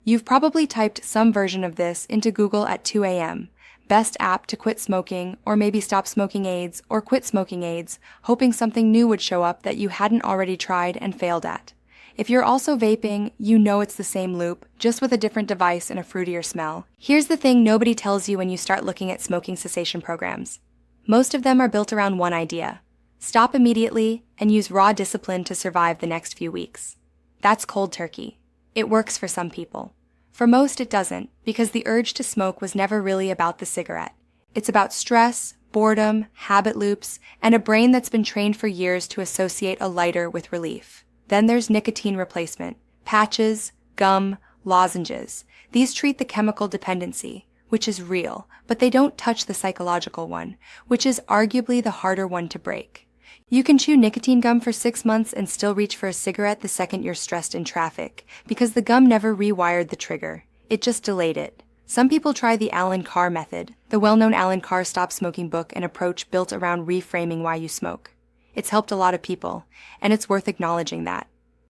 You've probably typed some version of this into Google at 2 a.m. Best app to quit smoking, or maybe stop smoking aids, or quit smoking aids, hoping something new would show up that you hadn't already tried and failed at. If you're also vaping, you know it's the same loop, just with a different device and a fruitier smell. Here's the thing nobody tells you when you start looking at smoking cessation programs. Most of them are built around one idea: stop immediately and use raw discipline to survive the next few weeks. That's cold turkey. It works for some people. For most, it doesn't, because the urge to smoke was never really about the cigarette. It's about stress, boredom, habit loops, and a brain that's been trained for years to associate a lighter with relief. Then there's nicotine replacement, patches, gum, lozenges. These treat the chemical dependency, which is real, but they don't touch the psychological one, which is arguably the harder one to break. You can chew nicotine gum for 6 months and still reach for a cigarette the second you're stressed in traffic, because the gum never rewired the trigger. It just delayed it. Some people try the Carr method, the well-known Carr stop smoking book and approach built around reframing why you smoke. It's helped a lot of people, and it's worth acknowledging that.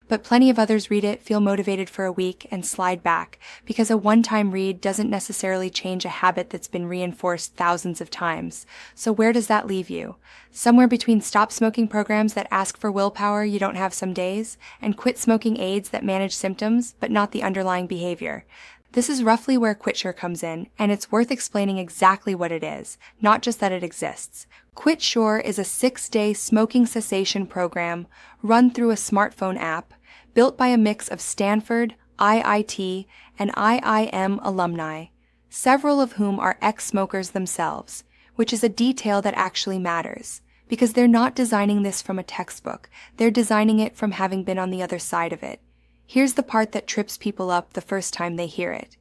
But plenty of others read it, feel motivated for a week, and slide back, because a one-time read doesn't necessarily change a habit that's been reinforced thousands of times. So where does that leave you? Somewhere between stop smoking programs that ask for willpower you don't have some days, and quit smoking aids that manage symptoms, but not the underlying behavior. This is roughly where QuitSure comes in, and it's worth explaining exactly what it is, not just that it exists. QuitSure is a 6-day smoking cessation program run through a smartphone app built by a mix of Stanford, IIT, and IIM alumni, several of whom are ex-smokers themselves, which is a detail that actually matters, because they're not designing this from a textbook, they're designing it from having been on the other side of it. Here's the part that trips people up the first time they hear it.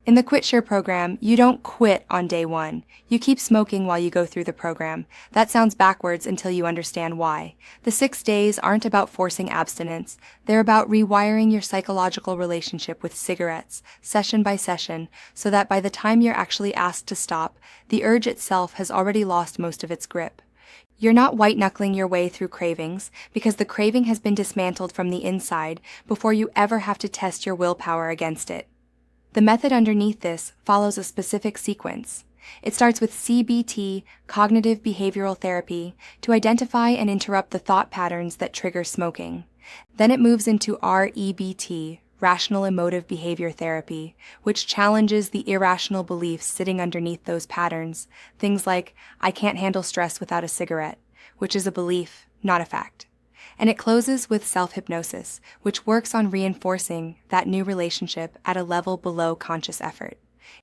In the QuitSure program, you don't quit on day 1. You keep smoking while you go through the program. That sounds backwards until you understand why. The 6 days aren't about forcing abstinence. They're about rewiring your psychological relationship with cigarettes, session by session, so that by the time you're actually asked to stop, the urge itself has already lost most of its grip. You're not white-knuckling your way through cravings, because the craving has been dismantled from the inside before you ever have to test your willpower against it. The method underneath this follows a specific sequence. It starts with CBT, cognitive behavioral therapy, to identify and interrupt the thought patterns that trigger smoking. Then it moves into REBT, rational emotive behavior therapy, which challenges the irrational beliefs sitting underneath those patterns. Things like, I can't handle stress without a cigarette, which is a belief, not a fact. And it closes with self-hypnosis, which works on reinforcing that new relationship at a level below conscious effort.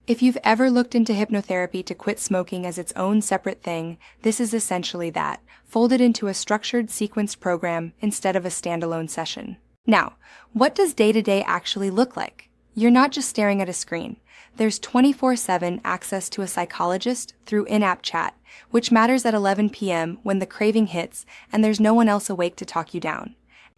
If you've ever looked into hypnotherapy to quit smoking as its own separate thing, this is essentially that, folded into a structured, sequenced program instead of a standalone session. Now, what does day-to-day actually look like? You're not just staring at a screen. There's 24/7 access to a psychologist through in-app chat, which matters at 11 p.m. when the craving hits and there's no one else awake to talk you down.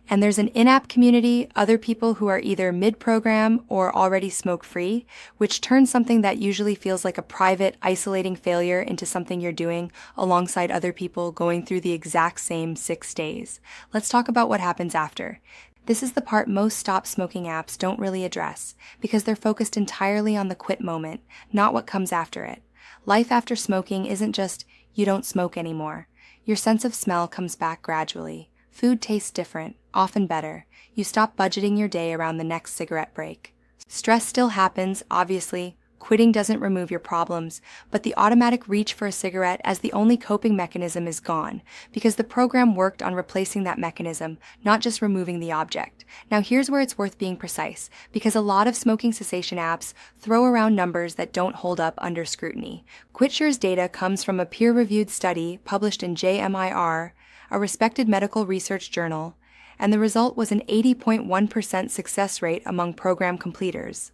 And there's an in-app community, other people who are either mid-program or already smoke-free, which turns something that usually feels like a private, isolating failure into something you're doing alongside other people going through the exact same 6 days. Let's talk about what happens after. This is the part most stop smoking apps don't really address, because they're focused entirely on the quit moment, not what comes after it. Life after smoking isn't just, you don't smoke anymore. Your sense of smell comes back gradually. Food tastes different, often better. You stop budgeting your day around the next cigarette break. Stress still happens, obviously. Quitting doesn't remove your problems, but the automatic reach for a cigarette as the only coping mechanism is gone, because the program worked on replacing that mechanism, not just removing the object. Now here's where it's worth being precise, because a lot of smoking cessation apps throw around numbers that don't hold up under scrutiny. QuitSure's data comes from a peer-reviewed study published in JMIR, a respected medical research journal, and the result was an 80.1% success rate among program completers.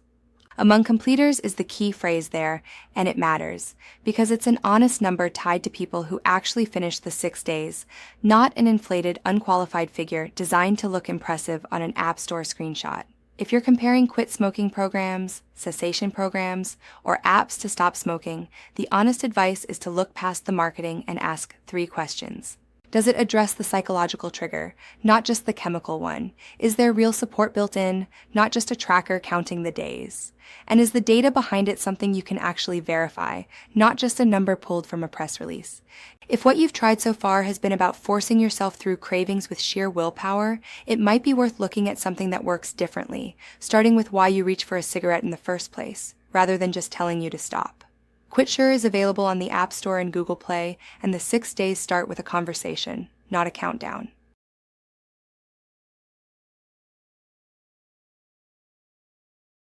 Among completers is the key phrase there, and it matters, because it's an honest number tied to people who actually finish the 6 days, not an inflated, unqualified figure designed to look impressive on an App Store screenshot. If you're comparing quit smoking programs, cessation programs, or apps to stop smoking, the honest advice is to look past the marketing and ask 3 questions. Does it address the psychological trigger, not just the chemical one? Is there real support built in, not just a tracker counting the days? And is the data behind it something you can actually verify, not just a number pulled from a press release? If what you've tried so far has been about forcing yourself through cravings with sheer willpower, it might be worth looking at something that works differently, starting with why you reach for a cigarette in the first place, rather than just telling you to stop. QuitSure is available on the App Store and Google Play, and the 6 days start with a conversation, not a countdown.